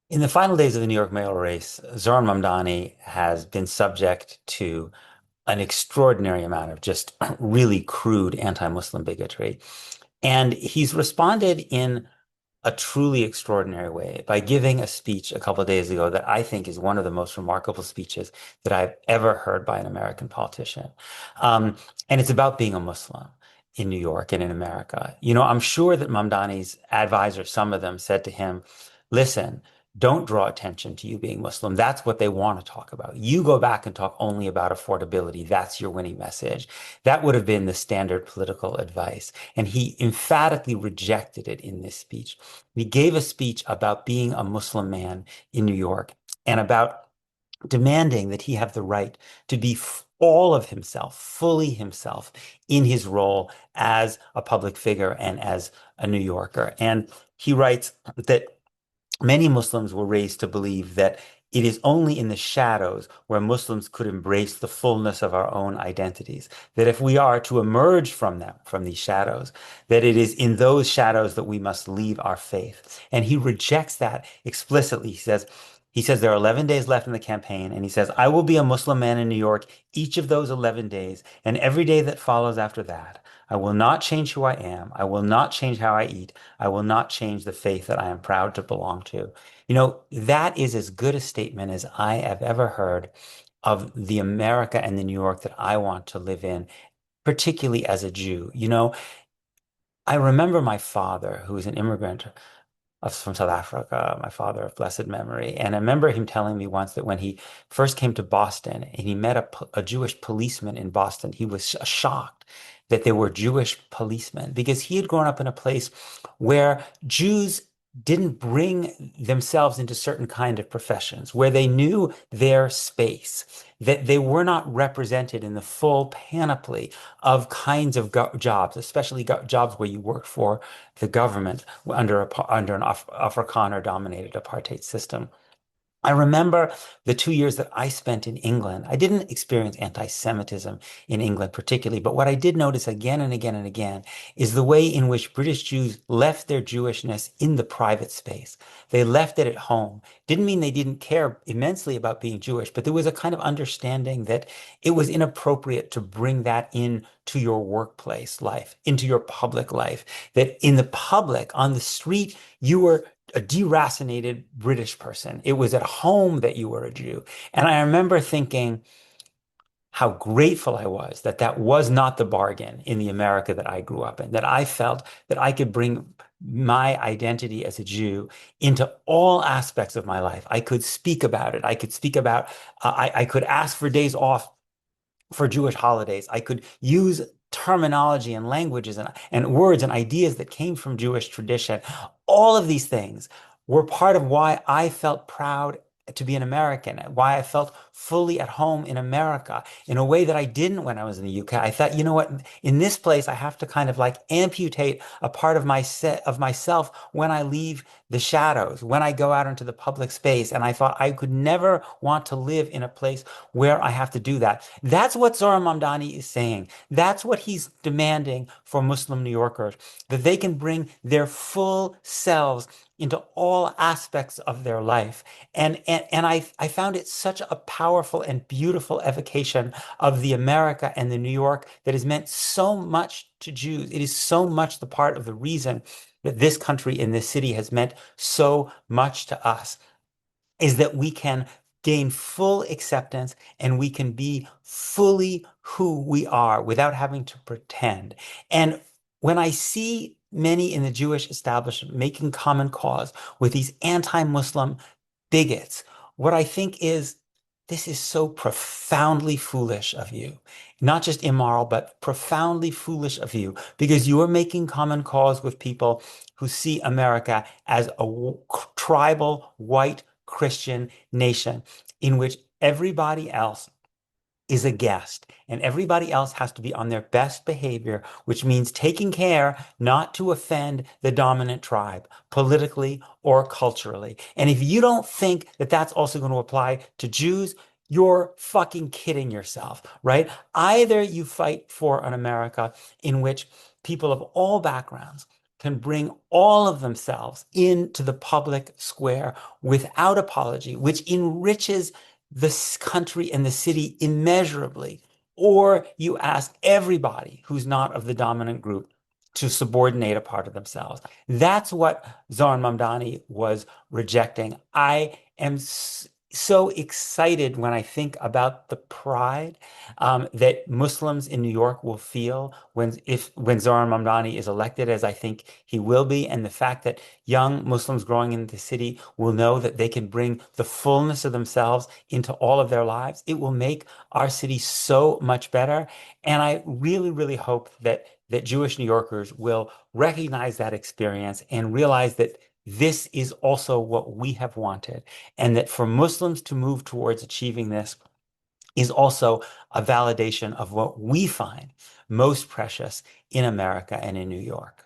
In the final days of the New York mayoral race, Zohran Mamdani has been subject to an extraordinary amount of just really crude anti-Muslim bigotry. And he's responded in a truly extraordinary way by giving a speech a couple of days ago that I think is one of the most remarkable speeches that I've ever heard by an American politician. Um, and it's about being a Muslim in New York and in America. I'm sure that Mamdani's advisors, some of them, said to him, listen, don't draw attention to you being Muslim. That's what they want to talk about. You go back and talk only about affordability. That's your winning message. That would have been the standard political advice. And he emphatically rejected it in this speech. He gave a speech about being a Muslim man in New York and about demanding that he have the right to be all of himself, fully himself in his role as a public figure and as a New Yorker. And he writes that many Muslims were raised to believe that it is only in the shadows where Muslims could embrace the fullness of our own identities. That if we are to emerge from them, from these shadows, that it is in those shadows that we must leave our faith. And he rejects that explicitly. He says there are 11 days left in the campaign, and he says, I will be a Muslim man in New York each of those 11 days, and every day that follows after that. I will not change who I am. I will not change how I eat. I will not change the faith that I am proud to belong to. That is as good a statement as I have ever heard of the America and the New York that I want to live in, particularly as a Jew. I remember my father, who was an immigrant from South Africa, my father of blessed memory. And I remember him telling me once that when he first came to Boston and he met a Jewish policeman in Boston, he was shocked that there were Jewish policemen because he had grown up in a place where Jews didn't bring themselves into certain kind of professions, where they knew their space, that they were not represented in the full panoply of kinds of jobs, especially jobs where you work for the government under an Afrikaner-dominated apartheid system. I remember the 2 years that I spent in England. I didn't experience anti-Semitism in England particularly, but what I did notice again and again and again is the way in which British Jews left their Jewishness in the private space. They left it at home. Didn't mean they didn't care immensely about being Jewish, but there was a kind of understanding that it was inappropriate to bring that in to your workplace life, into your public life, that in the public, on the street, you were a deracinated British person. It was at home that you were a Jew. And I remember thinking how grateful I was that that was not the bargain in the America that I grew up in, that I felt that I could bring my identity as a Jew into all aspects of my life. I could speak about it. I could speak about, I could ask for days off for Jewish holidays. I could use terminology and languages and words and ideas that came from Jewish tradition. All of these things were part of why I felt proud to be an American, why I felt fully at home in America in a way that I didn't when I was in the UK. I thought, you know what, in this place, I have to kind of like amputate a part of my set of myself when I leave the shadows, when I go out into the public space. And I thought I could never want to live in a place where I have to do that. That's what Zohran Mamdani is saying. That's what he's demanding for Muslim New Yorkers, that they can bring their full selves into all aspects of their life. And I found it such a powerful and beautiful evocation of the America and the New York that has meant so much to Jews. It is so much the part of the reason that this country and this city has meant so much to us is that we can gain full acceptance and we can be fully who we are without having to pretend. And when I see many in the Jewish establishment making common cause with these anti-Muslim bigots, what I think is this is so profoundly foolish of you. Not just immoral, but profoundly foolish of you because you are making common cause with people who see America as a tribal white Christian nation in which everybody else is a guest and everybody else has to be on their best behavior, which means taking care not to offend the dominant tribe politically or culturally. And if you don't think that that's also going to apply to Jews, you're fucking kidding yourself, right? Either you fight for an America in which people of all backgrounds can bring all of themselves into the public square without apology, which enriches the country and the city immeasurably, or you ask everybody who's not of the dominant group to subordinate a part of themselves. That's what Zoran Mamdani was rejecting. I am so excited when I think about the pride that Muslims in New York will feel when Zoran Mamdani is elected, as I think he will be, and the fact that young Muslims growing in the city will know that they can bring the fullness of themselves into all of their lives. It will make our city so much better. And I really, really hope that Jewish New Yorkers will recognize that experience and realize that this is also what we have wanted, and that for Muslims to move towards achieving this is also a validation of what we find most precious in America and in New York.